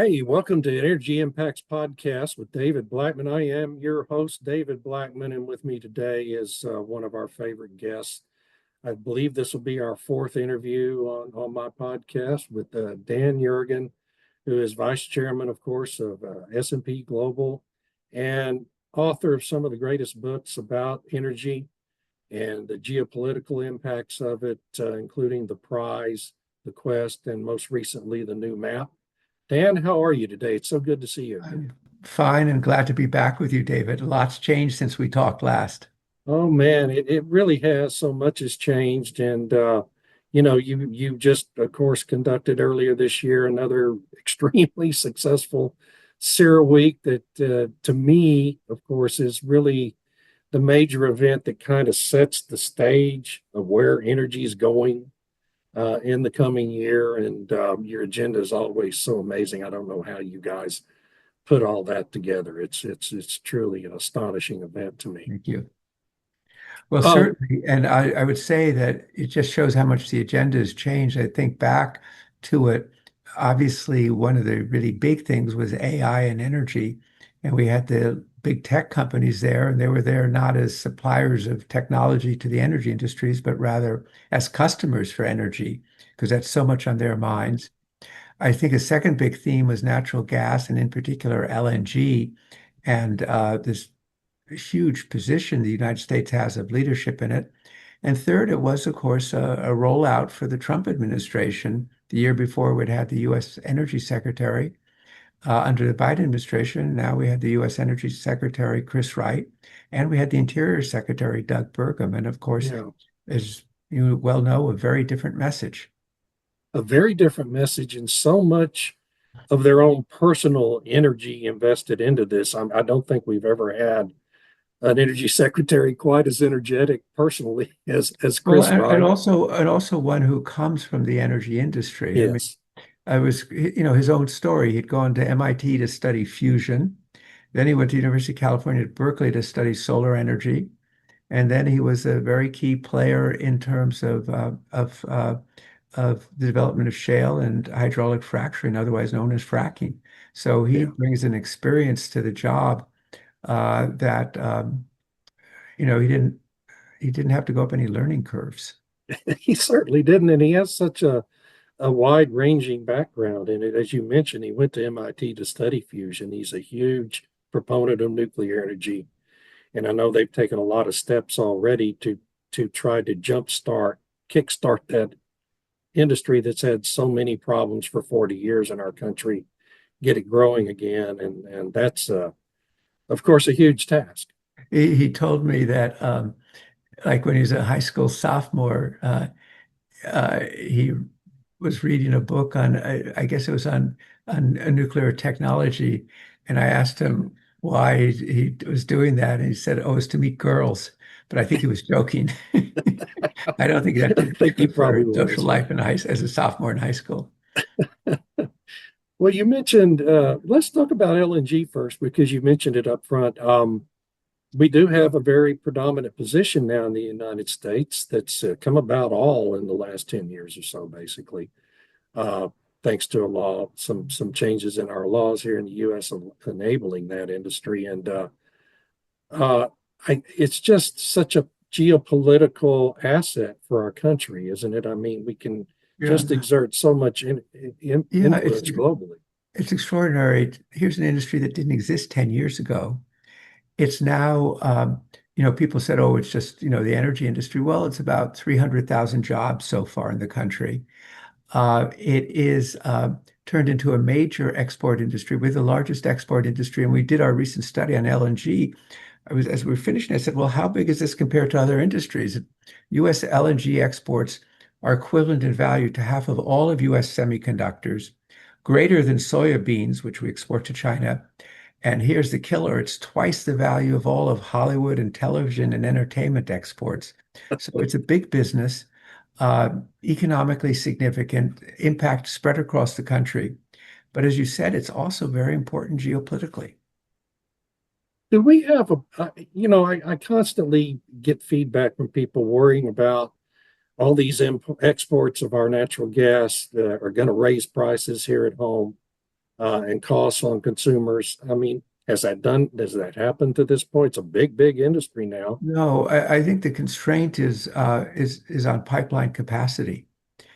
Hey, welcome to Energy Impacts Podcast with David Blackmon. I am your host, David Blackmon, and with me today is one of our favorite guests. I believe this will be our fourth interview on my podcast with Dan Yergin, who is Vice Chairman, of course, of S&P Global and author of some of the greatest books about energy and the geopolitical impacts of it, including The Prize, The Quest, and most recently, The New Map. Dan, how are you today? It's so good to see you again. I'm fine and glad to be back with you, David. Lots changed since we talked last. Oh man, it really has. So much has changed. And you just of course conducted earlier this year another extremely successful CERAweek that to me, of course, is really the major event that kind of sets the stage of where energy is going in the coming year. And your agenda is always so amazing. I don't know how you guys put all that together. It's truly an astonishing event to me. Thank you. Well, Oh, certainly. And I would say that it just shows how much the agenda has changed. I think back to it, obviously, one of the really big things was AI and energy. And we had the big tech companies there, and they were there not as suppliers of technology to the energy industries, but rather as customers for energy, because that's so much on their minds. I think a second big theme was natural gas, and in particular LNG, and this huge position the United States has of leadership in it. And third, it was, of course, a rollout for the Trump administration. The year before, we'd had the U.S. Energy Secretary under the Biden administration. Now we had the U.S. Energy Secretary, Chris Wright, and we had the Interior Secretary, Doug Burgum. And of course, yeah. as you well know, a very different message. A very different message and so much of their own personal energy invested into this. I don't think we've ever had an energy secretary quite as energetic personally as Well, Chris and Wright. also one who comes from the energy industry. I mean, Yes. I was, his own story. He'd gone to MIT to study fusion. Then he went to University of California at Berkeley to study solar energy. And then he was a very key player in terms of the development of shale and hydraulic fracturing, otherwise known as fracking. So he Yeah. brings an experience to the job that he didn't have to go up any learning curves. He certainly didn't. And he has such a wide ranging background in it. As you mentioned, he went to MIT to study fusion. He's a huge proponent of nuclear energy. And I know they've taken a lot of steps already to try to kickstart that industry that's had so many problems for 40 years in our country, get it growing again. And that's, of course, a huge task. He told me that like when he was a high school sophomore, he was reading a book on, I guess it was on nuclear technology, and I asked him why he was doing that, and he said, "Oh, it's to meet girls." But I think he was joking. I don't think that I did think he good for probably social was. life as a sophomore in high school. Well, you mentioned, let's talk about LNG first because you mentioned it up front. We do have a very predominant position now in the United States that's come about all in the last 10 years or so, basically, uh, thanks to a law, some changes in our laws here in the U.S. enabling that industry. And uh, it's just such a geopolitical asset for our country, isn't it? I mean, we can just Yeah, exert so much yeah, influence globally. it's extraordinary. Here's an industry that didn't exist 10 years ago. It's now, people said, oh, it's just, the energy industry. Well, it's about 300,000 jobs so far in the country. It is turned into a major export industry. We're the largest export industry, and we did our recent study on LNG. As we were finishing, I said, well, how big is this compared to other industries? U.S. LNG exports are equivalent in value to half of all of U.S. semiconductors, greater than soybeans, which we export to China. And here's the killer, it's twice the value of all of Hollywood and television and entertainment exports. So it's a big business, uh, economically significant, impact spread across the country. But as you said, it's also very important geopolitically. Do we have I constantly get feedback from people worrying about all these exports of our natural gas that are going to raise prices here at home. and costs on consumers. I mean, does that happen to this point? It's a big, big industry now. No, I think the constraint is on pipeline capacity.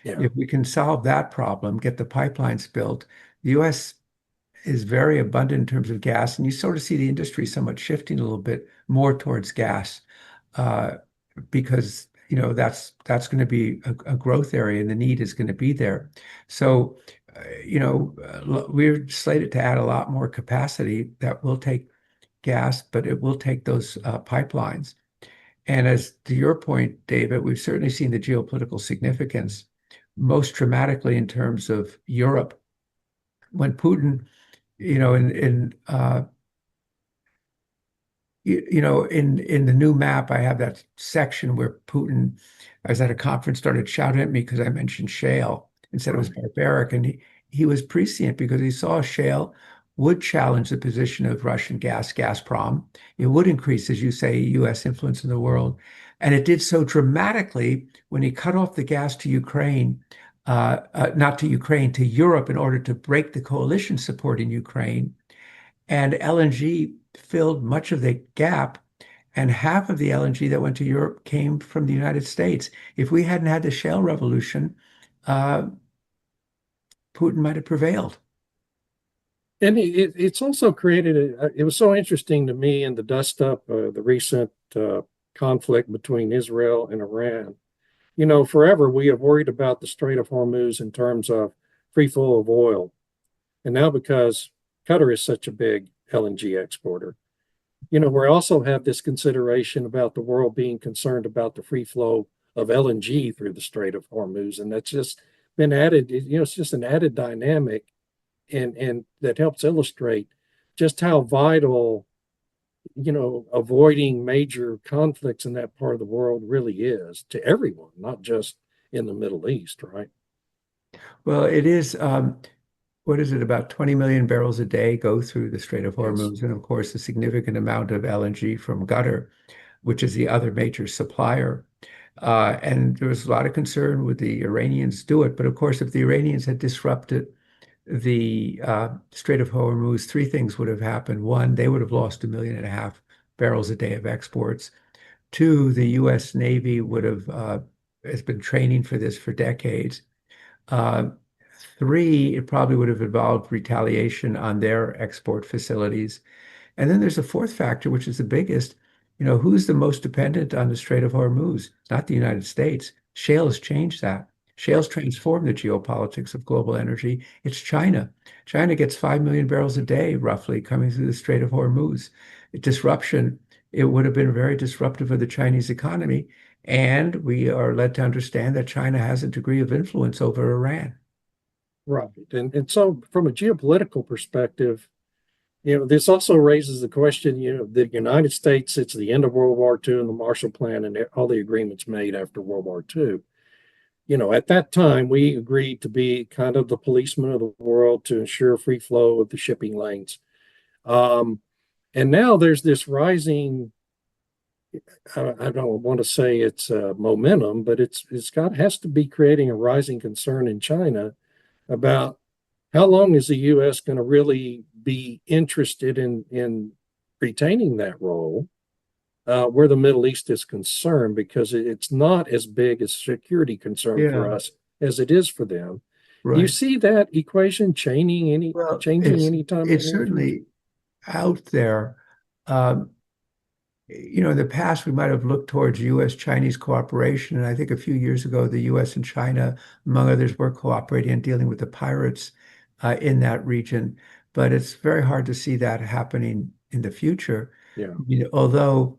Yeah. If we can solve that problem, get the pipelines built, the U.S. is very abundant in terms of gas, and you sort of see the industry somewhat shifting a little bit more towards gas, uh, because that's going to be a growth area, and the need is going to be there. So, we're slated to add a lot more capacity that will take gas, but it will take those pipelines. And as to your point, David, we've certainly seen the geopolitical significance most dramatically in terms of Europe. When Putin, you know, in the new map, I have that section where Putin, I was at a conference, started shouting at me because I mentioned shale and said it was Right. barbaric. And he was prescient because he saw shale would challenge the position of Russian gas, Gazprom. It would increase, as you say, U.S. influence in the world. And it did so dramatically when he cut off the gas to Ukraine, not to Ukraine, to Europe in order to break the coalition support in Ukraine. And LNG filled much of the gap, and half of the LNG that went to Europe came from the United States. If we hadn't had the shale revolution, uh, Putin might have prevailed. And it's also it was so interesting to me in the dust up, the recent conflict between Israel and Iran. You know, forever we have worried about the Strait of Hormuz in terms of free flow of oil. And now because Qatar is such a big LNG exporter, you know, we also have this consideration about the world being concerned about the free flow of LNG through the Strait of Hormuz. And that's just been added, you know, it's just an added dynamic and that helps illustrate just how vital, you know, avoiding major conflicts in that part of the world really is to everyone, not just in the Middle East, right? Well, it is, what is it, about 20 million barrels a day go through the Strait of Yes. Hormuz. And of course, a significant amount of LNG from Qatar, which is the other major supplier. And there was a lot of concern would the Iranians do it. But of course, if the Iranians had disrupted the Strait of Hormuz, three things would have happened. One, they would have lost 1.5 million barrels a day of exports. Two, the U.S. Navy would have has been training for this for decades. Uh, Three, it probably would have involved retaliation on their export facilities. And then there's a fourth factor, which is the biggest. Who's the most dependent on the Strait of Hormuz? It's not the United States. Shale has changed that. Shale's Right. transformed the geopolitics of global energy. It's China. China gets 5 million barrels a day, roughly, coming through the Strait of Hormuz. Disruption, it would have been very disruptive of the Chinese economy. And we are led to understand that China has a degree of influence over Iran. Right. And so from a geopolitical perspective, you know, this also raises the question, you know, the United States, it's the end of World War II and the Marshall Plan and all the agreements made after World War II. You know, at that time, we agreed to be kind of the policeman of the world to ensure free flow of the shipping lanes. Um, and now there's this rising, I don't want to say it's momentum, but has to be creating a rising concern in China about how long is the U.S. going to really be interested in retaining that role where the Middle East is concerned, because it's not as big a security concern for Yeah, us as it is for them. Do you right. see that equation Well, changing anytime in it's the near future? certainly out there. Um, in the past, we might have looked towards U.S.-Chinese cooperation, and I think a few years ago, the U.S. and China, among others, were cooperating and dealing with the pirates in that region. But it's very hard to see that happening in the future. Yeah. Although,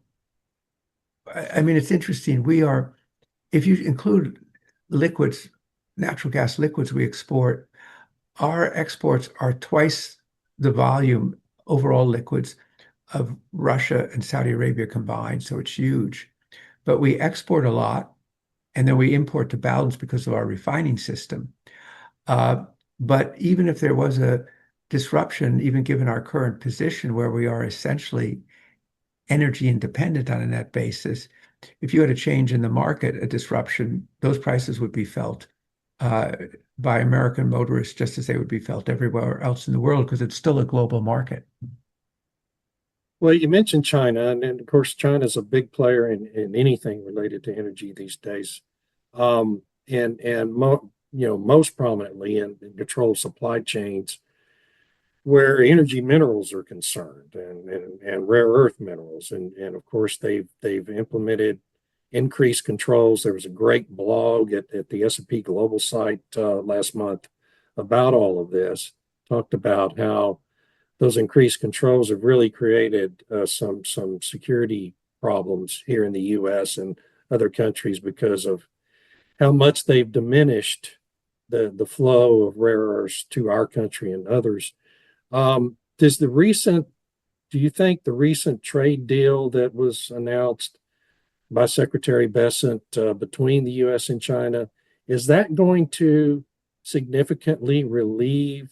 I mean, it's interesting. If you include liquids, natural gas liquids we export, our exports are twice the volume overall liquids of Russia and Saudi Arabia combined, so it's huge. But we export a lot, and then we import to balance because of our refining system. Uh, but even if there was a disruption, even given our current position where we are essentially energy independent on a net basis, if you had a change in the market, a disruption, those prices would be felt. Uh, by American motorists just as they would be felt everywhere else in the world because it's still a global market. Well, you mentioned China, and of course, China's a big player in anything related to energy these days, and most prominently in control supply chains where energy minerals are concerned, and rare earth minerals, and of course they've implemented increased controls. There was a great blog at the S&P Global site last month about all of this. Talked about how those increased controls have really created some security problems here in the U.S. and other countries because of how much they've diminished the flow of rare earths to our country and others. Does the recent Do you think the recent trade deal that was announced by Secretary Bessent between the U.S. and China, is that going to significantly relieve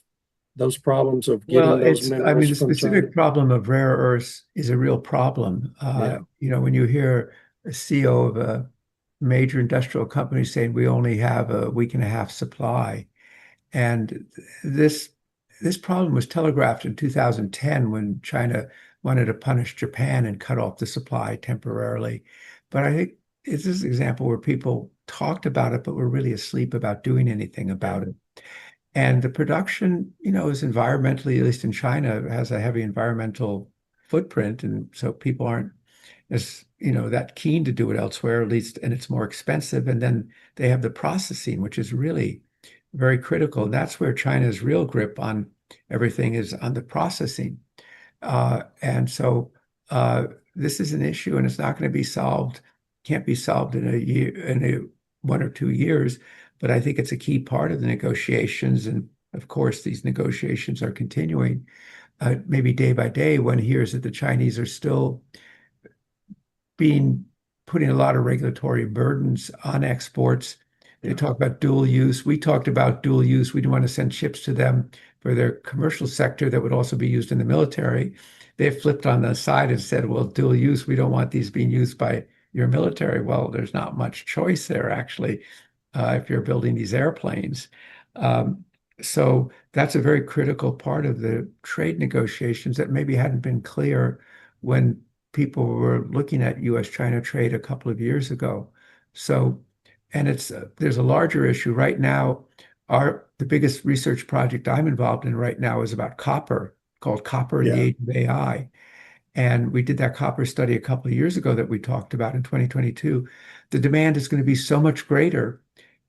those problems of Well, getting those I mean, minerals the from China? specific problem of rare earths is a real problem. Yeah, When you hear a CEO of a major industrial company saying we only have a week and a half supply, and this this problem was telegraphed in 2010 when China wanted to punish Japan and cut off the supply temporarily. But I think it's this example where people talked about it, but were really asleep about doing anything yeah, about it. And the production, is environmentally, at least in China, has a heavy environmental footprint. And so people aren't as, that keen to do it elsewhere, at least, and it's more expensive. And then they have the processing, which is really very critical. And that's where China's real grip on everything is on the processing. And so this is an issue, and it's not going to be solved, can't be solved in a year, in 1 or 2 years. But I think it's a key part of the negotiations. And of course, these negotiations are continuing. Maybe day by day, one hears that the Chinese are still putting a lot of regulatory burdens on exports. They yeah. talk about dual use. We talked about dual use. We didn't want to send ships to them for their commercial sector that would also be used in the military. They flipped on the side and said, well, dual use, we don't want these being used by your military. Well, there's not much choice there, actually, if you're building these airplanes. So that's a very critical part of the trade negotiations that maybe hadn't been clear when people were looking at U.S.-China trade a couple of years ago. So, and there's a larger issue right now. The biggest research project I'm involved in right now is about copper, called Copper in the Yeah. Age of AI. And we did that copper study a couple of years ago that we talked about in 2022. The demand is going to be so much greater.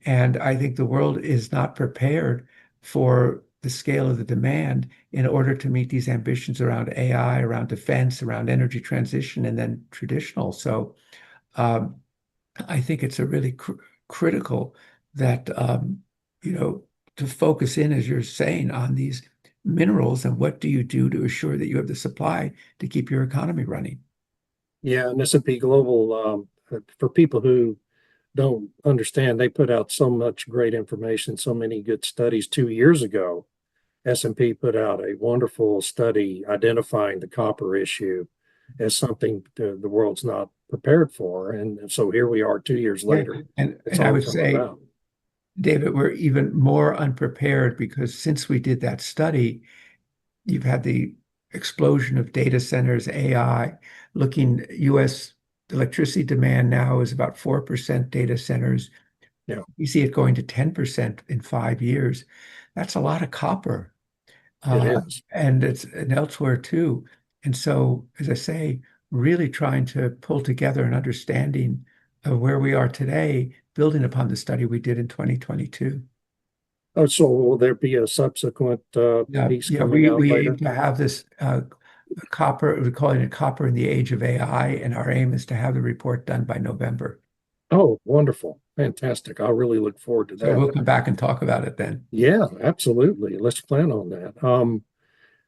And I think the world is not prepared for the scale of the demand in order to meet these ambitions around AI, around defense, around energy transition, and then traditional. So I think it's a really critical that, to focus in, as you're saying, on these minerals and what do you do to assure that you have the supply to keep your economy running. Yeah, and S&P Global, for people who don't understand, they put out so much great information, so many good studies. 2 years ago, S&P put out a wonderful study identifying the copper issue as something the world's not prepared for. And so here we are 2 years Yeah. later. It's And I all would come say, about. David, we're even more unprepared because since we did that study, you've had the explosion of data centers, AI, looking US electricity demand now is about 4% data centers. Yeah, You see it going to 10% in 5 years. That's a lot of copper. it Uh, is. and elsewhere too. And so, as I say, really trying to pull together an understanding of where we are today, building upon the study we did in 2022. Oh, so will there be a subsequent Yeah, piece yeah, coming out we aim later? to have this copper, we're calling it Copper in the Age of AI, and our aim is to have the report done by November. Oh, wonderful. Fantastic. I really look forward to So that. we'll come back and talk about it then. Yeah, absolutely. Let's plan on that.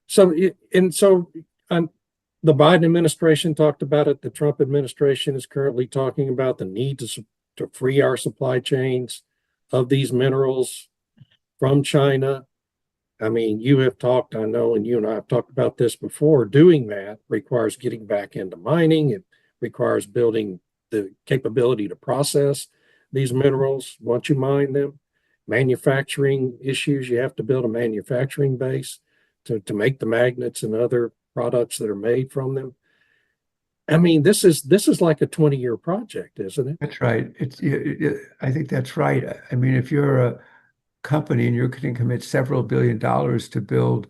So, it, and so um, the Biden administration talked about it. The Trump administration is currently talking about the need to free our supply chains of these minerals from China. I mean, you have talked, I know, and you and I have talked about this before. Doing that requires getting back into mining. It requires building the capability to process these minerals once you mine them. manufacturing issues. You have to build a manufacturing base to make the magnets and other products that are made from them. I mean, this is like a 20-year project, isn't it? That's right. I think that's right. I mean, if you're a company and you're going to commit several $billion to build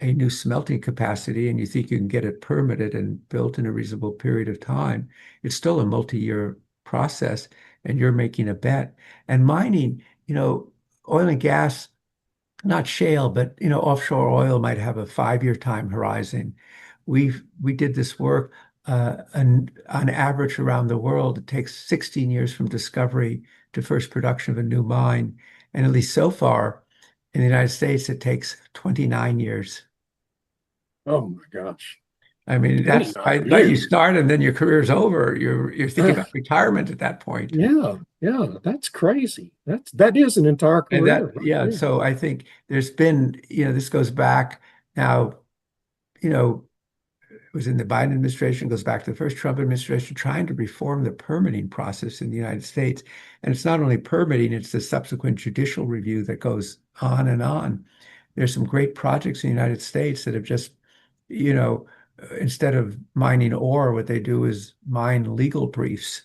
a new smelting capacity and you think you can get it permitted and built in a reasonable period of time, it's still a multi-year process and you're making a bet. And mining, oil and gas, not shale, but offshore oil might have a 5-year time horizon. We did this work and on average around the world, it takes 16 years from discovery to first production of a new mine. And at least so far in the United States, it takes 29 years. Oh my gosh. I mean, that's 29 you years. start and then your career's over. You're thinking about retirement at that point. Yeah, yeah, that's crazy. That is an entire And career right yeah, there. so I think there's been, this goes back now, it was in the Biden administration, goes back to the first Trump administration, trying to reform the permitting process in the United States. And it's not only permitting, it's the subsequent judicial review that goes on and on. There's some great projects in the United States that have just, instead of mining ore, what they do is mine legal briefs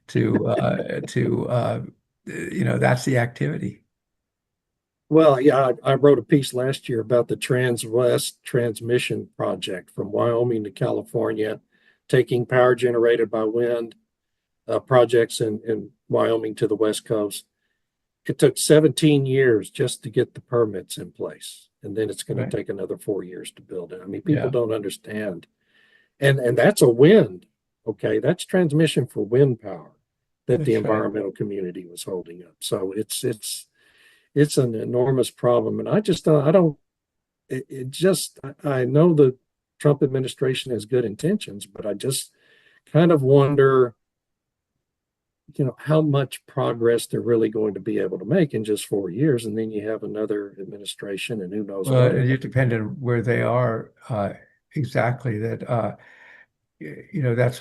that's the activity. Well, yeah, I wrote a piece last year about the Trans-West Transmission Project from Wyoming to California, taking power generated by wind projects in Wyoming to the West Coast. It took 17 years just to get the permits in place, and then it's going to Right. take another 4 years to build it. I mean, people Yeah, don't understand. And that's a wind, okay? That's transmission for wind power that the that's right. environmental community was holding up. So it's an enormous problem. And I don't, it just, I know the Trump administration has good intentions, but I just kind of wonder, how much progress they're really going to be able to make in just 4 years. And then you have another administration and who knows Well, what. it depends on where they are exactly. That's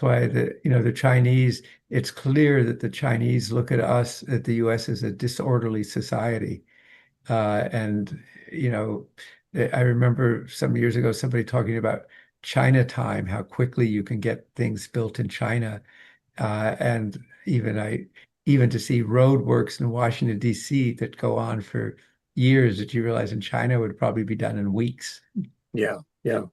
why the Chinese. It's clear that the Chinese look at us, at the U.S., as a disorderly society. And I remember some years ago somebody talking about Chinatime, how quickly you can get things built in China. And even to see roadworks in Washington, D.C. that go on for years that you realize in China would probably be done in weeks. Yeah, yeah.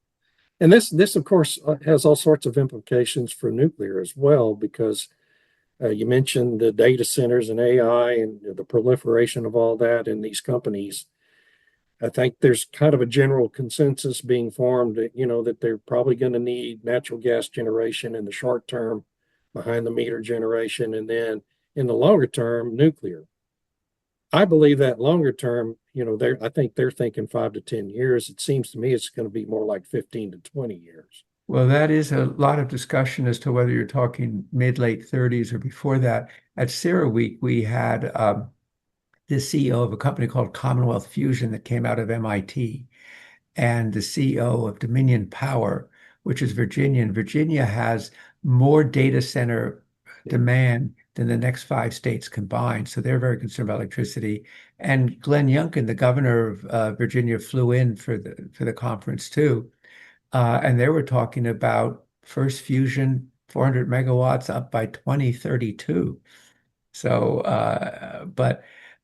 And this of course has all sorts of implications for nuclear as well, because you mentioned the data centers and AI and the proliferation of all that in these companies. I think there's kind of a general consensus being formed that, that they're probably going to need natural gas generation in the short term, behind the meter generation, and then in the longer term, nuclear. I believe that longer term, I think they're thinking 5 to 10 years. It seems to me it's going to be more like 15 to 20 years. Well, that is a lot of discussion as to whether you're talking mid, late 30s or before that. At CERAweek, we had the CEO of a company called Commonwealth Fusion that came out of MIT, and the CEO of Dominion Power, which is Virginia. And Virginia has more data center demand than the next 5 states combined. So they're very concerned about electricity. And Glenn Youngkin, the governor of Virginia, flew in for the conference too. And they were talking about first fusion, 400 megawatts up by 2032. So, but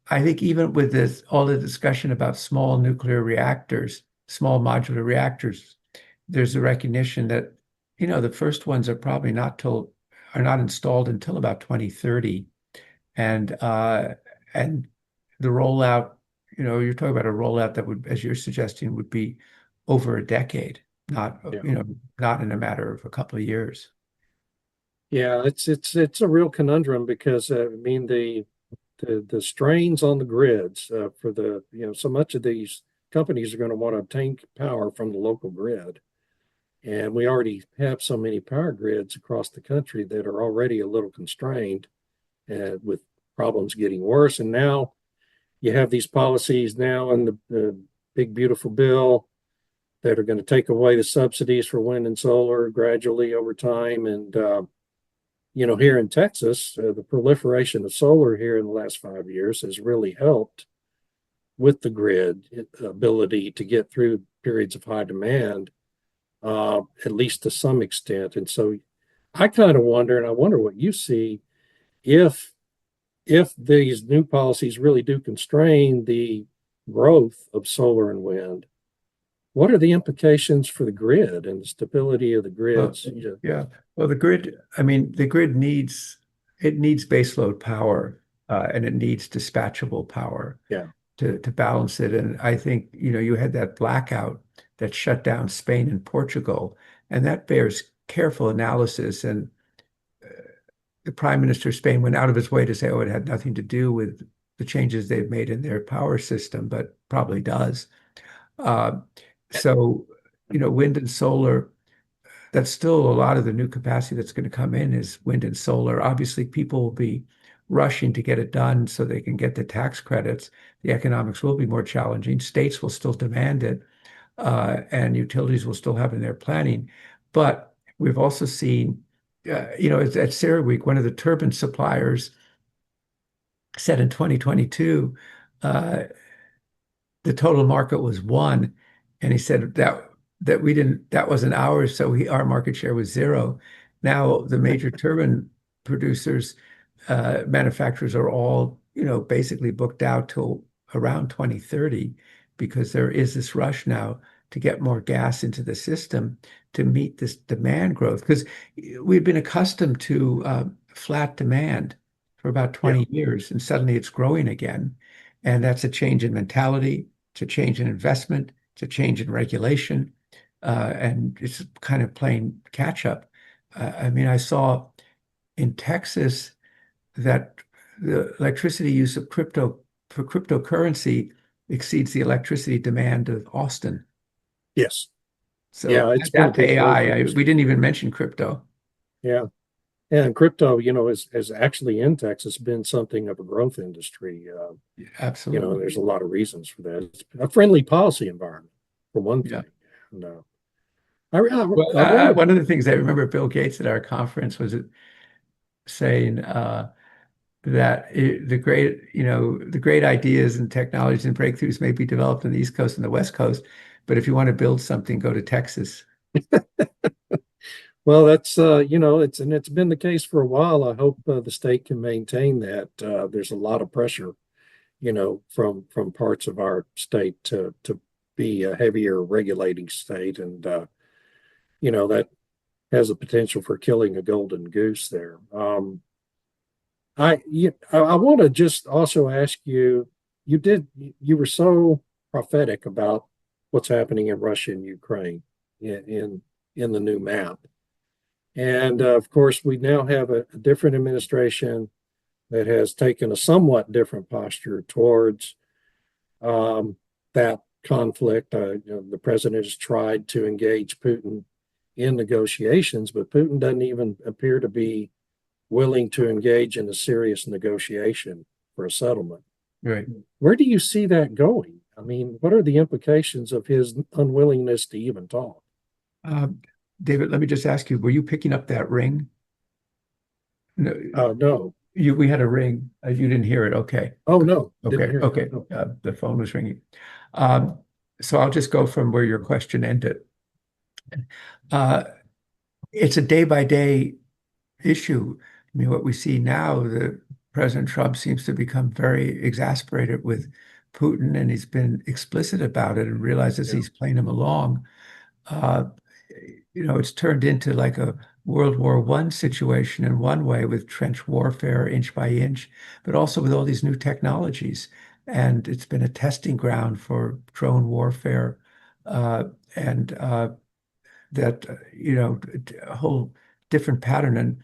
I think even with all the discussion about small nuclear reactors, small modular reactors, there's a recognition that, the first ones are probably are not installed until about 2030. And the rollout, you're talking about a rollout that would, as you're suggesting, would be over a decade, not, Yeah. Not in a matter of a couple of years. Yeah, it's a real conundrum because I mean the strains on the grids for so much of these companies are going to want to obtain power from the local grid, and we already have so many power grids across the country that are already a little constrained, with problems getting worse. And now you have these policies now in the big beautiful bill that are going to take away the subsidies for wind and solar gradually over time, and here in Texas, the proliferation of solar here in the last 5 years has really helped with the grid ability to get through periods of high demand, at least to some extent. And so I kind of wonder, and I wonder what you see, if these new policies really do constrain the growth of solar and wind, what are the implications for the grid and the stability of the grids? Yeah. Well, the grid needs baseload power, and it needs dispatchable power Yeah. to balance it. And I think, you had that blackout that shut down Spain and Portugal, and that bears careful analysis. And the Prime Minister of Spain went out of his way to say, oh, it had nothing to do with the changes they've made in their power system, but probably does. Uh, so, wind and solar, that's still a lot of the new capacity that's going to come in is wind and solar. Obviously, people will be rushing to get it done so they can get the tax credits. The economics will be more challenging. States will still demand it, and utilities will still have in their planning. But we've also seen, at CERAweek, one of the turbine suppliers said in 2022, the total market was one, and he said that wasn't ours, so our market share was zero. Now the major turbine producers, manufacturers are all, basically booked out till around 2030 because there is this rush now to get more gas into the system to meet this demand growth. Because we've been accustomed to flat demand for about 20 years, and suddenly it's growing again. And that's a change in mentality, it's a change in investment, it's a change in regulation, and it's kind of playing catch up. I saw in Texas that the electricity use of cryptocurrency exceeds the electricity demand of Austin. Yes. So Yeah, it's been a that to big growth AI, industry. we didn't even mention crypto. Yeah. And crypto, has actually in Texas been something of a growth industry. Absolutely. There's a lot of reasons for that. It's a friendly policy environment, for one Yeah. thing. No. I Well, wonder. one of the things I remember Bill Gates at our conference was saying that the great ideas and technologies and breakthroughs may be developed on the East Coast and the West Coast, but if you want to build something, go to Texas. Well, that's it's been the case for a while. I hope the state can maintain that. There's a lot of pressure, from parts of our state to be a heavier regulating state, and that has the potential for killing a golden goose there. I want to just also ask you, you were so prophetic about what's happening in Russia and Ukraine in the new map. And of course, we now have a different administration that has taken a somewhat different posture towards that conflict. The president has tried to engage Putin in negotiations, but Putin doesn't even appear to be willing to engage in a serious negotiation for a settlement. Right. Where do you see that going? I mean, what are the implications of his unwillingness to even talk? David, let me just ask you, were you picking up that ring? No, No. we had a ring. You didn't hear it. Okay. Oh, no. Okay. Okay. The phone was ringing. So I'll just go from where your question ended. It's a day-by-day issue. I mean, what we see now, the President Trump seems to become very exasperated with Putin, and he's been explicit about it and realizes he's playing him along. It's turned into like a World War I situation in one way with trench warfare, inch by inch, but also with all these new technologies. And it's been a testing ground for drone warfare, and that, a whole different pattern. And,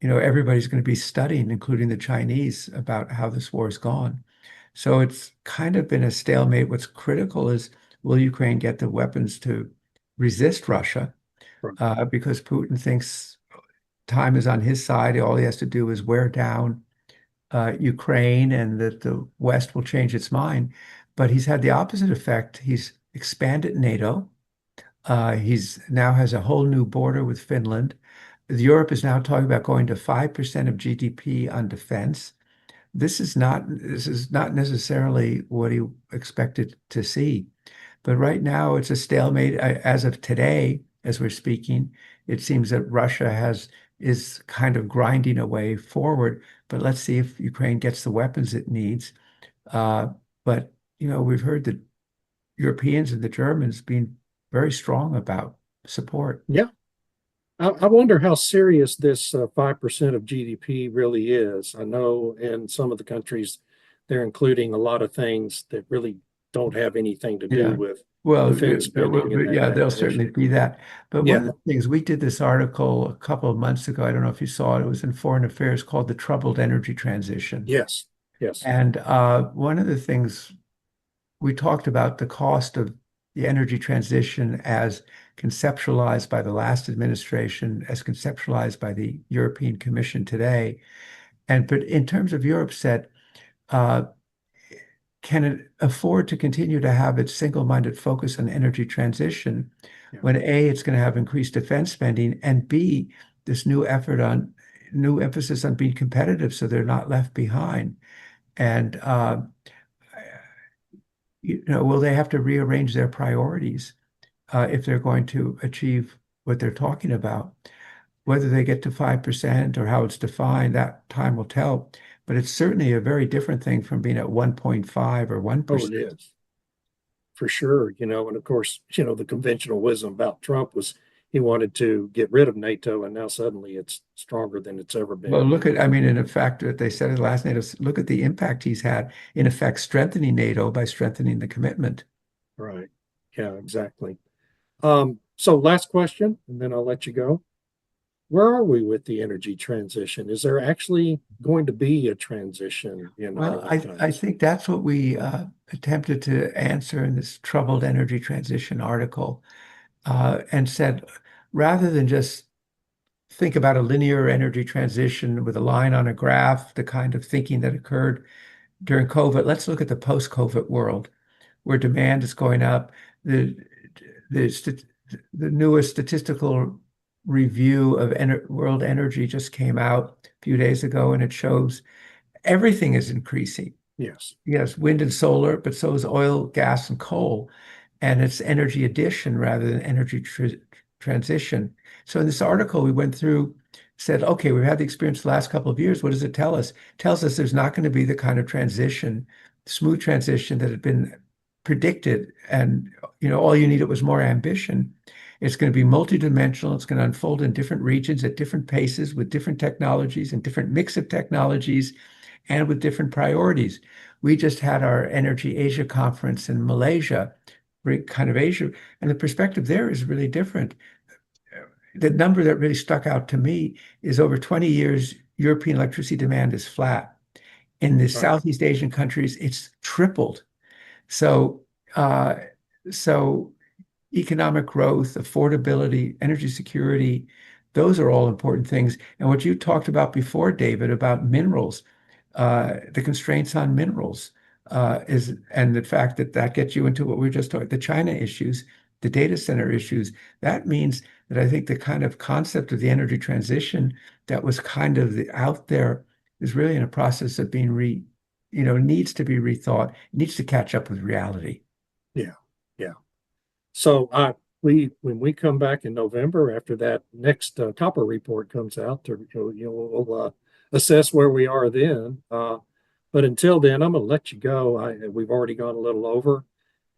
everybody's going to be studying, including the Chinese, about how this war has gone. So it's kind of been a stalemate. What's critical is, will Ukraine get the weapons to resist Russia? Because Putin thinks time is on his side. All he has to do is wear down Ukraine, and that the West will change its mind. But he's had the opposite effect. He's expanded NATO. He's now has a whole new border with Finland, Europe is now talking about going to 5% of GDP on defense. This is not necessarily what he expected to see. But right now it's a stalemate. As of today, as we're speaking, it seems that is kind of grinding a way forward. But let's see if Ukraine gets the weapons it needs. But we've heard the Europeans and the Germans being very strong about support. Yeah. I wonder how serious this 5% of GDP really is. I know in some of the countries, they're including a lot of things that really don't have anything to do Yeah. with Well, defense spending and yeah, that there'll certainly issue. be that. But one of Yeah. the things we did this article a couple of months ago, I don't know if you saw it, it was in Foreign Affairs called The Troubled Energy Transition. Yes. Yes. And one of the things we talked about the cost of the energy transition as conceptualized by the last administration, as conceptualized by the European Commission today. But in terms of Europe said, uh, can it afford to continue to have its single-minded focus on energy transition Yeah. when A, it's going to have increased defense spending, and B, this new emphasis on being competitive so they're not left behind. And will they have to rearrange their priorities if they're going to achieve what they're talking about? Whether they get to 5% or how it's defined, that time will tell. But it's certainly a very different thing from being at 1.5 or Oh, 1%. it is for sure. And of course, the conventional wisdom about Trump was he wanted to get rid of NATO, and now suddenly it's stronger than it's ever Well, been. I mean, in effect, what they said at the last NATO, look at the impact he's had, in effect, strengthening NATO by strengthening the commitment. Right. Yeah, exactly. So last question, and then I'll let you go. Where are we with the energy transition? Is there actually going to be a transition in our Well, I lifetimes? think that's what we attempted to answer in this troubled energy transition article, and said, rather than just think about a linear energy transition with a line on a graph, the kind of thinking that occurred during COVID, let's look at the post-COVID world where demand is going up. The the the newest statistical review of world energy just came out a few days ago, and it shows everything is increasing. Yes. Yes, wind and solar, but so is oil, gas, and coal. And it's energy addition rather than energy transition. So in this article, we went through, said, okay, we've had the experience the last couple of years. What does it tell us? It tells us there's not going to be the kind of transition, smooth transition that had been predicted. And, all you needed was more ambition. It's going to be multidimensional. It's going to unfold in different regions at different paces with different technologies and different mix of technologies and with different priorities. We just had our Energy Asia conference in Malaysia, kind of Asia, and the perspective there is really different. The number that really stuck out to me is over 20 years, European electricity demand is flat. In the Southeast Asian countries, it's tripled. So, so economic growth, affordability, energy security, those are all important things. And what you talked about before, David, about minerals, the constraints on minerals and the fact that gets you into what we were just talking, the China issues, the data center issues. That means that I think the kind of concept of the energy transition that was kind of out there is really in a process of being needs to be rethought, needs to catch up with reality. Yeah. Yeah. So when we come back in November after that next copper report comes out, we'll assess where we are then. But until then, I'm going to let you go. We've already gone a little over.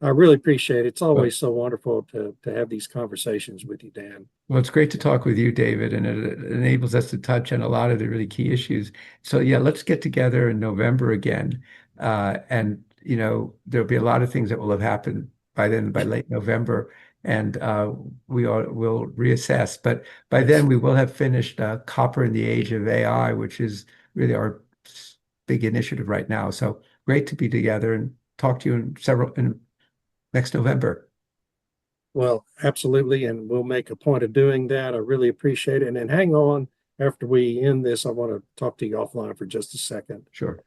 I really appreciate it. It's always so wonderful to have these conversations with you, Dan. Well, it's great to talk with you, David, and it enables us to touch on a lot of the really key issues. So yeah, let's get together in November again. And there'll be a lot of things that will have happened by then, by late November, and we'll reassess. But by then we will have finished Copper in the Age of AI, which is really our big initiative right now. So great to be together and talk to you in next November. Well, absolutely. And we'll make a point of doing that. I really appreciate it. And then hang on, after we end this, I want to talk to you offline for just a second. Sure.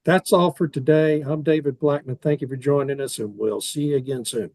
That's all for today. I'm David Blackmon. Thank you for joining us, and we'll see you again soon.